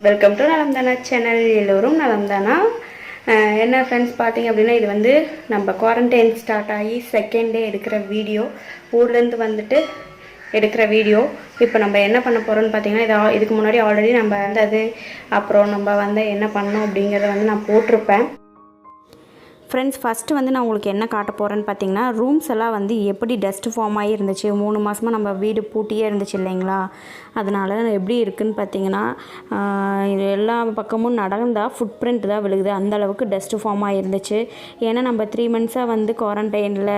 Welcome to நலம்தானா channel. எல்லோரும் நலம்தானா? என்ன friends பார்த்தீங்க அப்படின்னா, இது வந்து நம்ம குவாரண்டைன் ஸ்டார்ட் ஆகி செகண்ட் டே எடுக்கிற வீடியோ, ஊர்லேருந்து வந்துட்டு எடுக்கிற வீடியோ. இப்போ நம்ம என்ன பண்ண போகிறோம்னு பார்த்தீங்கன்னா, இதுக்கு முன்னாடி ஆல்ரெடி நம்ம வந்தது, அப்புறம் நம்ம வந்து என்ன பண்ணோம் அப்படிங்கிறத வந்து நான் போட்டிருப்பேன். ஃப்ரெண்ட்ஸ், ஃபஸ்ட்டு வந்து நான் உங்களுக்கு என்ன காட்ட போகிறேன்னு பார்த்தீங்கன்னா, ரூம்ஸ் எல்லாம் வந்து எப்படி டஸ்ட் ஃபார்ம் ஆகி இருந்துச்சு. 3 மாதமாக நம்ம வீடு பூட்டியே இருந்துச்சு இல்லைங்களா, அதனால் எப்படி இருக்குதுன்னு பார்த்தீங்கன்னா, எல்லா பக்கமும் நடந்தால் ஃபுட் பிரிண்ட் தான் விழுகுது, அந்தளவுக்கு டஸ்ட்டு ஃபார்ம் ஆகி இருந்துச்சு. ஏன்னா நம்ம 3 மந்த்ஸாக வந்து குவாரண்டைனில்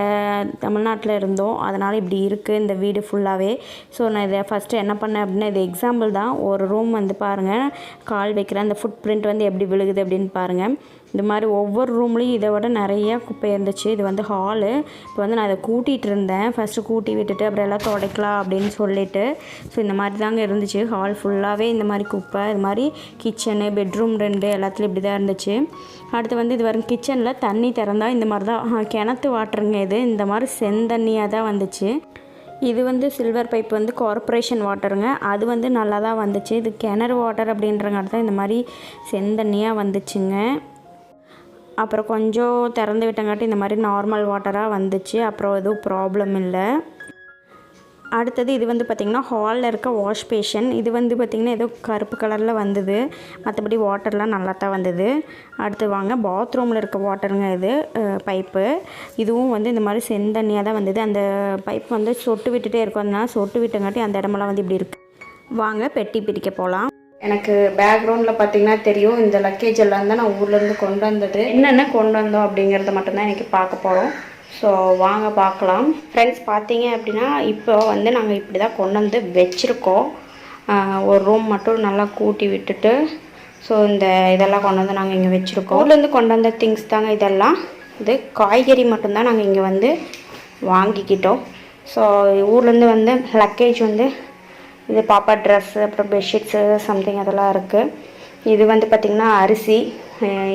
தமிழ்நாட்டில் இருந்தோம், அதனால் இப்படி இருக்குது இந்த வீடு ஃபுல்லாகவே. ஸோ நான் இதை ஃபஸ்ட்டு என்ன பண்ணேன் அப்படின்னா, இது எக்ஸாம்பிள் தான். ஒரு ரூம் வந்து பாருங்கள், கால் வைக்கிறேன், அந்த ஃபுட் பிரிண்ட் வந்து எப்படி விழுகுது அப்படின்னு பாருங்கள். இந்த மாதிரி ஒவ்வொரு ரூம்லேயும் இதை விட நிறையா குப்பை இருந்துச்சு. இது வந்து ஹாலு. இப்போ வந்து நான் இதை கூட்டிகிட்டு இருந்தேன். ஃபஸ்ட்டு கூட்டி விட்டுட்டு அப்புறம் எல்லாம் துடைக்கலாம் அப்படின்னு சொல்லிட்டு. ஸோ இந்த மாதிரி தாங்க இருந்துச்சு. ஹால் ஃபுல்லாகவே இந்த மாதிரி குப்பை. இது மாதிரி கிச்சனு, பெட்ரூம் 2 எல்லாத்துலேயும் இப்படி தான் இருந்துச்சு. அடுத்து வந்து இது வரும் கிச்சனில் தண்ணி திறந்தால் இந்த மாதிரி தான் கிணத்து வாட்டருங்க. இது இந்த மாதிரி செந்தண்ணியாக தான் வந்துச்சு. இது வந்து சில்வர் பைப் வந்து கார்ப்பரேஷன் வாட்டருங்க. அது வந்து நல்லா தான் வந்துச்சு. இது கிணறு வாட்டர் அப்படின்றங்காட்டி தான் இந்த மாதிரி செந்தண்ணியாக வந்துச்சுங்க. அப்புறம் கொஞ்சம் திறந்து விட்டங்காட்டி இந்த மாதிரி நார்மல் வாட்டராக வந்துச்சு. அப்புறம் எதுவும் ப்ராப்ளம் இல்லை. அடுத்தது இது வந்து பார்த்திங்கன்னா ஹாலில் இருக்க வாஷ் பேஷன். இது வந்து பார்த்திங்கன்னா ஏதோ கருப்பு கலரில் வந்தது, மற்றபடி வாட்டர்லாம் நல்லா தான் வந்தது. அடுத்து வாங்க, பாத்ரூமில் இருக்க வாட்டருங்க. இது பைப்பு. இதுவும் வந்து இந்த மாதிரி செந்தண்ணியாக தான் வந்தது. அந்த பைப் வந்து சொட்டு விட்டுட்டே இருக்கும், அதனால் சொட்டு விட்டங்காட்டி அந்த இடமெல்லாம் வந்து இப்படி இருக்குது. வாங்க பெட்டி பிரிக்க போகலாம். எனக்கு பேக்ரவுண்டில் பார்த்தீங்கன்னா தெரியும், இந்த லக்கேஜ் எல்லாம் தான் நான் ஊர்லேருந்து கொண்டு வந்தது. என்னென்ன கொண்டு வந்தோம் அப்படிங்கிறத மட்டும்தான் எனக்கு பார்க்க போகிறோம். ஸோ வாங்க பார்க்கலாம். ஃப்ரெண்ட்ஸ் பார்த்தீங்க அப்படின்னா, இப்போ வந்து நாங்கள் இப்படி தான் கொண்டு வந்து வச்சுருக்கோம். ஒரு ரூம் மட்டும் நல்லா கூட்டி விட்டுட்டு, ஸோ இந்த இதெல்லாம் கொண்டு வந்து நாங்கள் இங்கே வச்சுருக்கோம். ஊர்லேருந்து கொண்டு வந்த திங்ஸ் தாங்க இதெல்லாம். இது காய்கறி மட்டும்தான் நாங்கள் இங்கே வந்து வாங்கிக்கிட்டோம். ஸோ ஊர்லேருந்து வந்து லக்கேஜ் வந்து இது பாப்பா ட்ரெஸ்ஸு, அப்புறம் பெட்ஷீட்ஸு சம்திங் அதெல்லாம் இருக்குது. இது வந்து பார்த்திங்கன்னா அரிசி.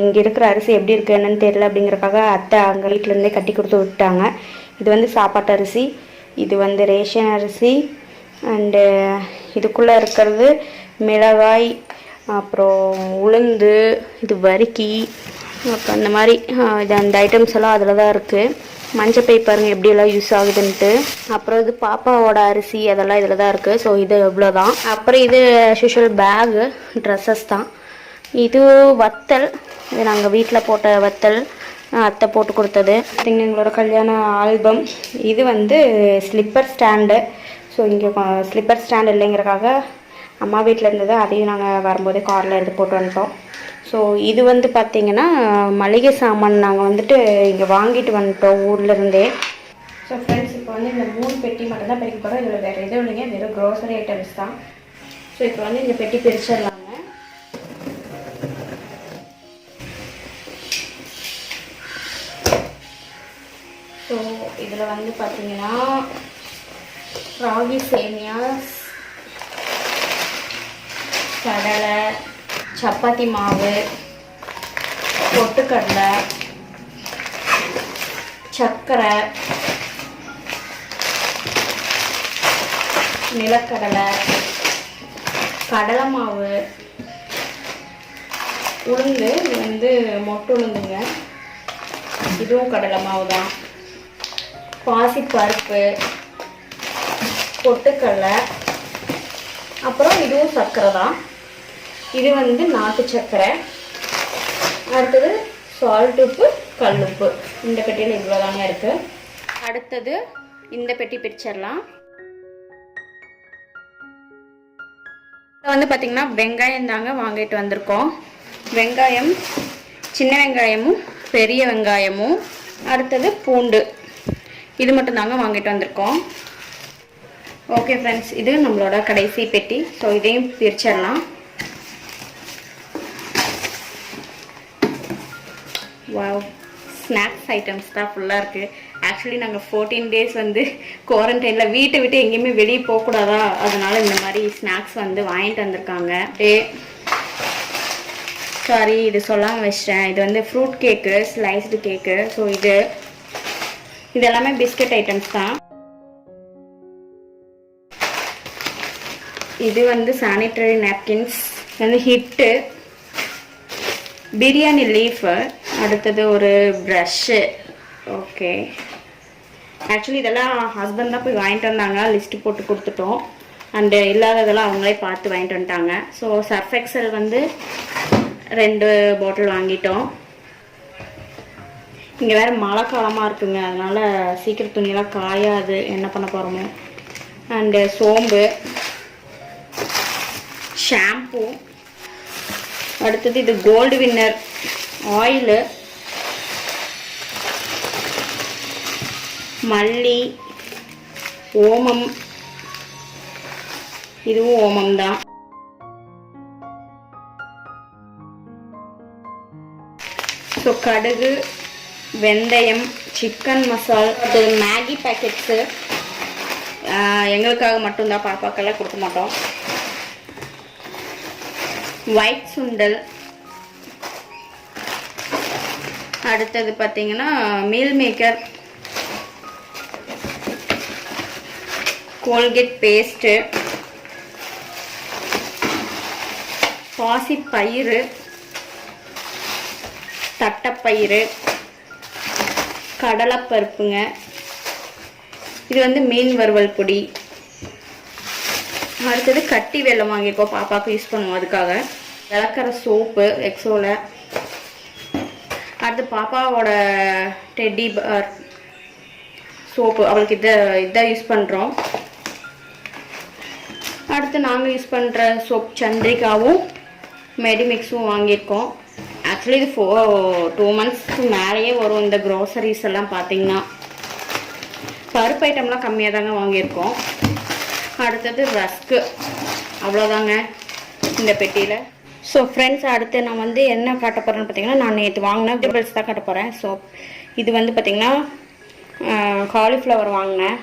இங்கே இருக்கிற அரிசி எப்படி இருக்குது என்னன்னு தெரியல அப்படிங்கிறக்காக அத்தை அங்கே வீட்டிலேருந்தே கட்டி கொடுத்து விட்டாங்க. இது வந்து சாப்பாட்டு அரிசி, இது வந்து ரேஷன் அரிசி. அண்டு இதுக்குள்ளே இருக்கிறது மிளகாய், அப்புறம் உளுந்து, இது வரிக்கி, அப்புறம் இந்த மாதிரி இது அந்த ஐட்டம்ஸ் எல்லாம் அதில் தான் இருக்குது. மஞ்சள் பை பாருங்கள் எப்படியெல்லாம் யூஸ் ஆகுதுன்ட்டு. அப்புறம் இது பாப்பாவோட அரிசி, அதெல்லாம் இதில் தான் இருக்குது. ஸோ இது எவ்வளோ தான். அப்புறம் இது யூஷுவல் பேகு, ட்ரெஸ்ஸஸ் தான். இது வத்தல், இது நாங்கள் வீட்டில் போட்ட வத்தல், அத்தை போட்டு கொடுத்தது. எங்களோட கல்யாண ஆல்பம். இது வந்து ஸ்லிப்பர் ஸ்டாண்டு. ஸோ இங்கே ஸ்லிப்பர் ஸ்டாண்ட் இல்லைங்கிறக்காக அம்மா வீட்டில் இருந்தது, அதையும் நாங்கள் வரும்போதே காரில் எடுத்து போட்டு வந்துட்டோம். ஸோ இது வந்து பார்த்திங்கன்னா மளிகை சாமான் நாங்கள் வந்துட்டு இங்கே வாங்கிட்டு வந்துட்டோம் ஊர்லேருந்தே. ஸோ ஃப்ரெண்ட்ஸ், இப்போ வந்து இந்த 3 பெட்டி மட்டும்தான் பிரிக்க போகிறோம். இதில் வேறு எதுவும் இல்லைங்க, வெறும் க்ரோசரி ஐட்டம்ஸ் தான். ஸோ இப்போ வந்து இந்த பெட்டி பிரிச்சிடலாங்க. ஸோ இதில் வந்து பார்த்திங்கன்னா ராகி சேமியா, கடலை, சப்பாத்தி மாவு, பொட்டுக்கடலை, சர்க்கரை, நிலக்கடலை, கடலை மாவு, உளுந்து. இது வந்து மொட்டை உளுந்துங்க, இதுவும் கடலை மாவு தான். பாசிப்பருப்பு, பொட்டுக்கடலை, அப்புறம் இதுவும் சர்க்கரை தான். இது வந்து நாட்டு சர்க்கரை. அடுத்தது சால்ட் உப்பு, கல்லுப்பு. இந்த பெட்டியில் இவ்வளோ தாங்க இருக்குது. அடுத்தது இந்த பெட்டி பிரிச்சிடலாம். வந்து பார்த்திங்கன்னா வெங்காயம் தாங்க வாங்கிட்டு வந்திருக்கோம். வெங்காயம், சின்ன வெங்காயமும் பெரிய வெங்காயமும். அடுத்தது பூண்டு. இது மட்டும் தாங்க வாங்கிட்டு வந்திருக்கோம். ஓகே ஃப்ரெண்ட்ஸ், இது நம்மளோட கடைசி பெட்டி. ஸோ இதையும் பிரிச்சிடலாம். வாவ், ஸ்நாக்ஸ் ஐட்டம்ஸ் தான் ஃபுல்லாக இருக்குது. ஆக்சுவலி நாங்கள் 14 டேஸ் வந்து குவாரண்டைனில் வீட்டை விட்டு எங்கேயுமே வெளியே போகக்கூடாதா, அதனால் இந்த மாதிரி ஸ்நாக்ஸ் வந்து வாங்கிட்டு வந்திருக்காங்க. சாரி, இது சொல்லாமல் வச்சிட்டேன். இது வந்து ஃப்ரூட் கேக்கு, ஸ்லைஸ்டு கேக்கு. ஸோ இது எல்லாமே பிஸ்கட் ஐட்டம்ஸ் தான். இது வந்து சானிட்டரி நாப்கின்ஸ், வந்து ஹிட்டு பிரியாணி லீஃபு, அடுத்தது ஒரு ப்ரஷ்ஷு. ஓகே, ஆக்சுவலி இதெல்லாம் ஹஸ்பண்ட் தான் போய் வாங்கிட்டு வந்தாங்க, லிஸ்ட்டு போட்டு கொடுத்துட்டோம். அண்டு இல்லாததெல்லாம் அவங்களே பார்த்து வாங்கிட்டு வந்துட்டாங்க. ஸோ சர்ஃப் எக்ஸல் வந்து 2 பாட்டில் வாங்கிட்டோம். இங்கே வேறு மழை காலமாக இருக்குங்க, அதனால் சீக்கிரம் துணியெல்லாம் காயாது, என்ன பண்ண போகிறோமோ. அண்டு சோம்பு, ஷாம்பூ, அடுத்தது இது கோல்டு வின்னர் ஆயிலு, மல்லி, ஓமம், இதுவும் ஓமம் தான். ஸோ கடுகு, வெந்தயம், சிக்கன் மசால், அது மேகி பேக்கெட்ஸு எங்களுக்காக மட்டும்தான், பாப்பாக்கெல்லாம் கொடுக்க மாட்டோம். ஒயிட் சுண்டல், அடுத்தது பார்த்தீங்கன்னா மீல் மேக்கர், கோல்கேட் பேஸ்ட்டு, பாசிப்பயிறு, தட்டைப்பயிறு, கடலைப்பருப்புங்க. இது வந்து மீன் வறுவல் பொடி. அடுத்தது கட்டி வெல்லம் வாங்கியிருக்கோம், பாப்பாவுக்கு யூஸ் பண்ணுவோம், அதுக்காக. விளக்குற சோப்பு எக்ஸோவில். அடுத்து பாப்பாவோட டெட்டி பார் சோப்பு, அவளுக்கு இதை யூஸ் பண்ணுறோம். அடுத்து நாங்கள் யூஸ் பண்ணுற சோப் சந்திரிகாவும் மெடிமிக்ஸும் வாங்கியிருக்கோம். ஆக்சுவலி இது 2 மந்த்ஸ்க்கு மேலேயே வரும். இந்த க்ரோசரிஸ் எல்லாம் பார்த்தீங்கன்னா பருப்பு ஐட்டம்லாம் கம்மியாக தாங்க வாங்கியிருக்கோம். அடுத்தது ரஸ்க்கு, அவ்வளோதாங்க இந்த பெட்டியில். ஸோ ஃப்ரெண்ட்ஸ், அடுத்து நான் வந்து என்ன காட்ட போகிறேன்னு பார்த்தீங்கன்னா, நான் நேற்று வாங்கினேன் வெஜிடபிள்ஸ் தான் காட்ட போகிறேன். ஸோ இது வந்து பார்த்திங்கன்னா காலிஃப்ளவர் வாங்கினேன்.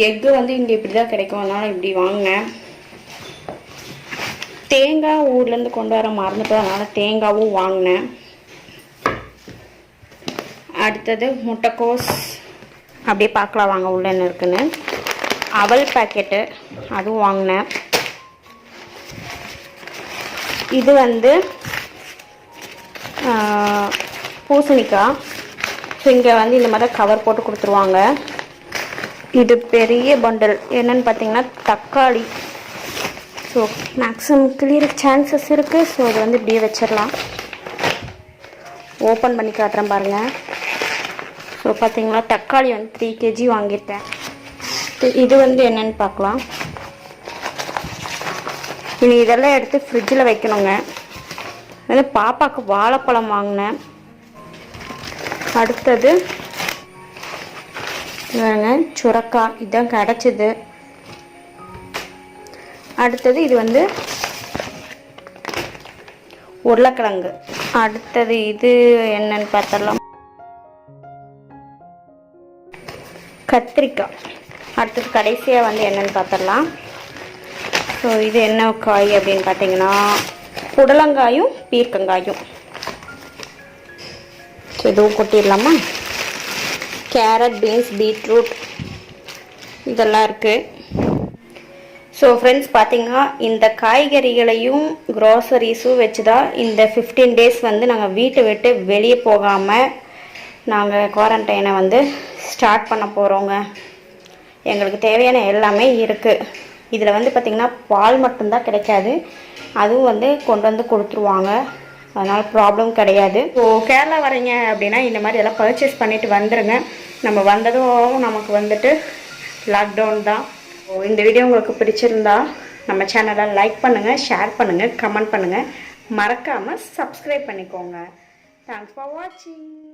எக்கு வந்து இங்கே இப்படி தான் கிடைக்கும், அதனால் இப்படி வாங்கினேன். தேங்காய் ஊர்லேருந்து கொண்டு வர மறந்துட்டோம், அதனால் தேங்காயும் வாங்கினேன். அடுத்தது முட்டைக்கோஸ், அப்படியே பார்க்கலாம் வாங்க உள்ள என்ன இருக்குன்னு. அவல் பேக்கெட்டு, அதுவும் வாங்கினேன். இது வந்து பூசணிக்காய். ஸோ இங்கே வந்து இந்த மாதிரி கவர் போட்டு கொடுத்துருவாங்க. இது பெரிய பண்டல். என்னன்னு பார்த்தீங்கன்னா தக்காளி. ஸோ மேக்ஸிமம் கிளியர் சான்சஸ் இருக்குது. ஸோ இது வந்து இப்படியே வச்சிடலாம். ஓப்பன் பண்ணி காட்டுறேன் பாருங்கள். ஸோ பார்த்தீங்களா, தக்காளி வந்து 3 kg வாங்கியிருக்கேன். இது வந்து என்னன்னு பார்க்கலாம். இனி இதெல்லாம் எடுத்து ஃப்ரிட்ஜில் வைக்கணுங்க. வந்து பாப்பாவுக்கு வாழைப்பழம் வாங்கினேன். அடுத்தது சுரக்காய், இதுதான் கிடச்சிது. அடுத்தது இது வந்து உருளைக்கிழங்கு. அடுத்தது இது என்னன்னு பார்த்தரலாம், கத்திரிக்காய். அடுத்தது கடைசியாக வந்து என்னன்னு பார்த்தரலாம். ஸோ இது என்ன காய் அப்படின்னு பார்த்தீங்கன்னா புடலங்காயும் பீர்க்கங்காயும். ஸோ இதுவும் கொட்டிடலாமா. கேரட், பீன்ஸ், பீட்ரூட் இதெல்லாம் இருக்குது. ஸோ ஃப்ரெண்ட்ஸ், பார்த்தீங்கன்னா இந்த காய்கறிகளையும் க்ராசரிஸும் வச்சு தான் இந்த 15 days வந்து நாங்கள் வீட்டை விட்டு வெளியே போகாமல் நாங்கள் குவாரண்டைனை வந்து ஸ்டார்ட் பண்ண போகிறோங்க. எங்களுக்கு தேவையான எல்லாமே இருக்குது. இதில் வந்து பார்த்திங்கன்னா பால் மட்டும்தான் கிடைக்காது, அதுவும் வந்து கொண்டு வந்து கொடுத்துருவாங்க, அதனால் ப்ராப்ளம் கிடையாது. ஸோ கேரளா வரீங்க அப்படின்னா இந்த மாதிரி எல்லாம் பர்ச்சேஸ் பண்ணிவிட்டு வந்துடுங்க. நம்ம வந்ததும் நமக்கு வந்துட்டு லாக்டவுன் தான். ஸோ இந்த வீடியோ உங்களுக்கு பிடிச்சிருந்தா நம்ம சேனலை லைக் பண்ணுங்கள், ஷேர் பண்ணுங்கள், கமெண்ட் பண்ணுங்கள், மறக்காமல் சப்ஸ்கிரைப் பண்ணிக்கோங்க. தேங்க்ஸ் ஃபார் வாட்சிங்.